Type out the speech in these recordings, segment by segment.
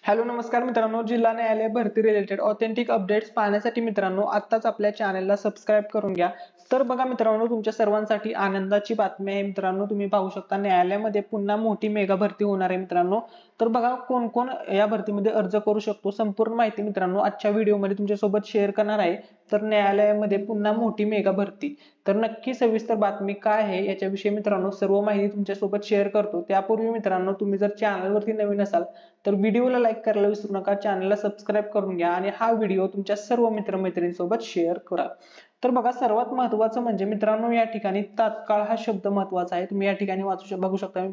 Hello नमस्कार मित्रांनो, जिल्हा न्यायालय भरती रिलेटेड ऑथेंटिक अपडेट्स पाहण्यासाठी मित्रांनो आत्ताच आपल्या चॅनलला सबस्क्राइब करून घ्या। तर बघा मित्रांनो, तुमच्या सर्वांसाठी आनंदाची बातमी आहे मित्रांनो, तुम्ही पाहू शकता न्यायालयामध्ये पुन्हा मोठी मेगा भरती होणार आहे मित्रांनो। तर बघा कोण कोण या भरतीमध्ये अर्ज करू शकतो, संपूर्ण माहिती मित्रांनो आजच्या व्हिडिओमध्ये तुमच्यासोबत शेअर करणार आहे। तर न्यायालयामध्ये पुन्हा मोठी मेगा भरती, तर नक्की सविस्तर बातमी काय आहे याच्याविषयी मित्रांनो सर्व माहिती तुमच्यासोबत शेअर करतो। त्यापूर्वी मित्रांनो, तुम्ही जर चॅनलवरती नवीन असाल तर व्हिडिओला लाईक करायला विसरू नका, चॅनलला सबस्क्राइब करून घ्या आणि हा व्हिडिओ तुमच्या सर्व मित्रमैत्रिणींसोबत शेअर करा। तर बघा सर्वात महत्त्वाचं म्हणजे मित्रांनो, या ठिकाणी तात्काळ हा शब्द महत्त्वाचा आहे। तुम्ही या ठिकाणी बघू शकता, मी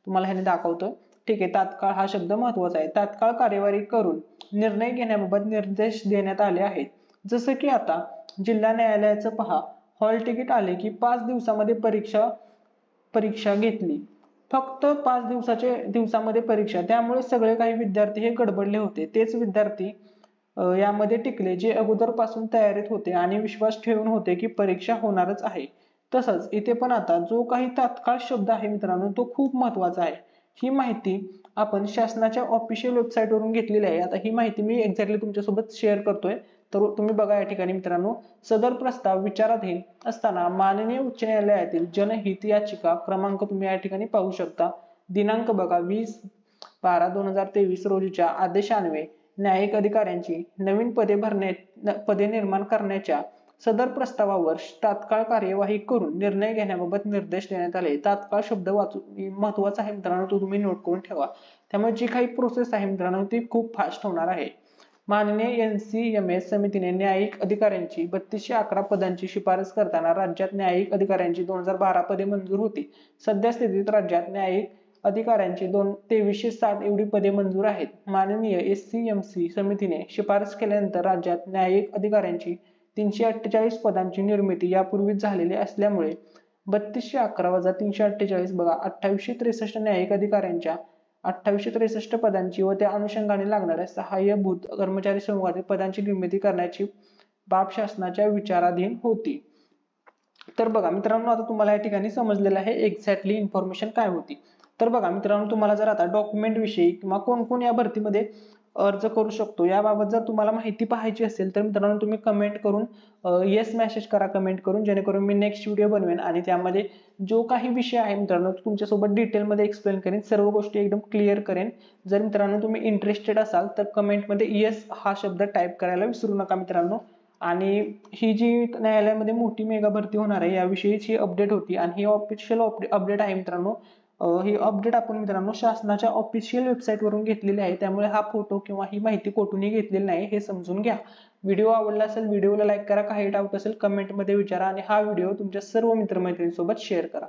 तुम्हाला ह्याने दाखवतो। ठीक आहे, तात्काळ हा शब्द महत्त्वाचा आहे। तात्काळ कार्यवाही करून निर्णय घेण्याबाबत निर्देश देण्यात आले आहेत। जसं की आता जिल्हा न्यायालयाचं पहा, हॉल तिकीट आले की 5 दिवसामध्ये परीक्षा घेतली, फक्त 5 दिवसामध्ये परीक्षा, त्यामुळे सगळे काही विद्यार्थी हे गडबडले होते। तेच विद्यार्थी यामध्ये टिकले जे अगोदरपासून तयारीत होते आणि विश्वास ठेवून होते की परीक्षा होणारच आहे। तसंच इथे पण आता जो काही तात्काळ शब्द आहे मित्रांनो, तो खूप महत्त्वाचा आहे। ही माहिती आपण शासनाच्या ऑफिशियल वेबसाईट वरून घेतलेली आहे। आता ही माहिती मी एक्झॅक्टली तुमच्यासोबत शेअर करतोय, तर तुम्ही बघा या ठिकाणी मित्रांनो, सदर प्रस्ताव विचाराधीन असताना माननीय उच्च न्यायालयातील जनहित याचिका क्रमांक तुम्ही या ठिकाणी पाहू शकता। दिनांक बघा 20/12/2023 रोजीच्या आदेशान्वये न्यायिक अधिकाऱ्यांची नवीन पदे निर्माण करण्याच्या सदर प्रस्तावावर तात्काळ कार्यवाही करून निर्णय घेण्याबाबत निर्देश देण्यात आले। तात्काळ शब्द महत्त्वाचा आहे मित्रांनो, तो तुम्ही नोट करून ठेवा। त्यामुळे जी काही प्रोसेस आहे मित्रांनो, ती खूप फास्ट होणार आहे। माननीय NCMS समितीने न्यायिक अधिकाऱ्यांची 3211 पदांची शिफारस करताना राज्यात न्यायिक अधिकाऱ्यांची 2012 पदे मंजूर होती। सध्या स्थितीत राज्यात न्यायिक अधिकाऱ्यांची 2360 एवढी पदे मंजूर आहेत। माननीय SCMC समितीने शिफारस केल्यानंतर राज्यात न्यायिक अधिकाऱ्यांची 348 पदांची निर्मिती यापूर्वीच झालेली असल्यामुळे 3211 वजा 348 बघा 2863 न्यायिक अधिकाऱ्यांच्या 2863 पदांची व त्या अनुषंगाने लागणाऱ्या सहाय्यभूत कर्मचारी समूहातील पदांची निर्मिती करण्याची बाब शासनाच्या विचाराधीन होती। तर बघा मित्रांनो, आता तुम्हाला या ठिकाणी समजलेलं आहे एक्झॅक्टली इन्फॉर्मेशन काय होती। तर बघा मित्रांनो, तुम्हाला जर आता डॉक्युमेंट विषयी किंवा कोण कोण या भरतीमध्ये अर्ज करू शकतो याबाबत जर तुम्हाला माहिती पाहायची असेल तर मित्रांनो, तुम्ही कमेंट करून येस मेसेज करा कमेंट करून, जेणेकरून मी नेक्स्ट व्हिडिओ बनवेन आणि त्यामध्ये जो काही विषय आहे मित्रांनो तुमच्यासोबत डिटेलमध्ये एक्सप्लेन करेन, सर्व गोष्टी एकदम क्लिअर करेन। जर मित्रांनो तुम्ही इंटरेस्टेड असाल तर कमेंटमध्ये येस हा शब्द टाईप करायला विसरू नका मित्रांनो। आणि ही जी न्यायालयामध्ये मोठी मेगा भरती होणार आहे याविषयीची अपडेट होती आणि ही ऑफिशियल अपडेट आहे मित्रांनो। ही अपडेट आपण मित्रांनो शासनाच्या ऑफिशियल वेबसाईट वरून घेतलेली आहे, त्यामुळे हा फोटो किंवा ही माहिती कोठूनही घेतलेली नाही हे समजून घ्या। व्हिडिओ आवडला असेल व्हिडिओला लाईक करा, काही डाऊट असेल कमेंटमध्ये विचारा आणि हा व्हिडिओ तुमच्या सर्व मित्रमैत्रिणींसोबत शेअर करा।